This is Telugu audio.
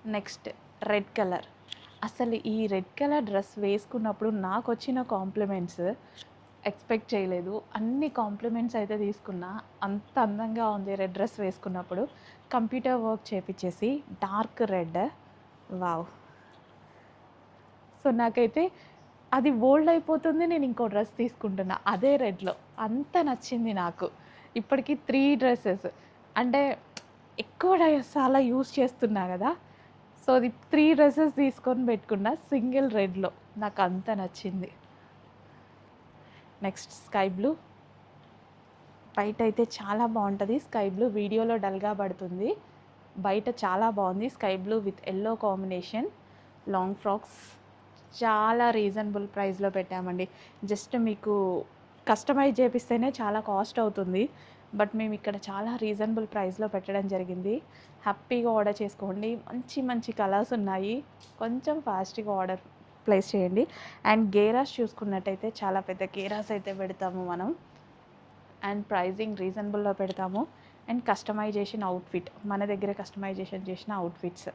Next red colour. అసలు ఈ రెడ్ కలర్ డ్రెస్ వేసుకున్నప్పుడు నాకు వచ్చిన కాంప్లిమెంట్స్ ఎక్స్పెక్ట్ చేయలేదు. అన్ని కాంప్లిమెంట్స్ అయితే తీసుకున్నా. అంత అందంగా ఉంది రెడ్ డ్రెస్ వేసుకున్నప్పుడు. కంప్యూటర్ వర్క్ చేపించేసి డార్క్ రెడ్. వావ్! సో నాకైతే అది ఓల్డ్ అయిపోతుంది, నేను ఇంకో డ్రెస్ తీసుకుంటున్నా అదే రెడ్లో. అంత నచ్చింది నాకు. ఇప్పటికి 3 డ్రెస్సెస్ అంటే ఎక్కువ చాలా యూస్ చేస్తున్నా కదా, సో అది 3 డ్రెస్సెస్ తీసుకొని పెట్టుకున్నా సింగిల్ రెడ్లో. నాకు అంత నచ్చింది. Next sky blue. బయట అయితే చాలా బాగుంటుంది స్కై బ్లూ. వీడియోలో డల్గా పడుతుంది, బయట చాలా బాగుంది. Sky blue with yellow combination long frocks. చాలా రీజనబుల్ ప్రైస్లో పెట్టామండి. జస్ట్ మీకు కస్టమైజ్ చేపిస్తేనే చాలా కాస్ట్ అవుతుంది, బట్ మేము ఇక్కడ చాలా రీజనబుల్ ప్రైస్లో పెట్టడం జరిగింది. హ్యాపీగా ఆర్డర్ చేసుకోండి. మంచి మంచి కలర్స్ ఉన్నాయి. కొంచెం ఫాస్ట్గా ఆర్డర్ ప్లేస్ చేయండి. అండ్ గేరాస్ చూసుకున్నట్టయితే చాలా పెద్ద గేరాస్ అయితే పెడతాము మనం. అండ్ ప్రైజింగ్ రీజనబుల్లో పెడతాము. అండ్ కస్టమైజేషన్ అవుట్ఫిట్, మన దగ్గర కస్టమైజేషన్ చేసిన అవుట్ఫిట్స్.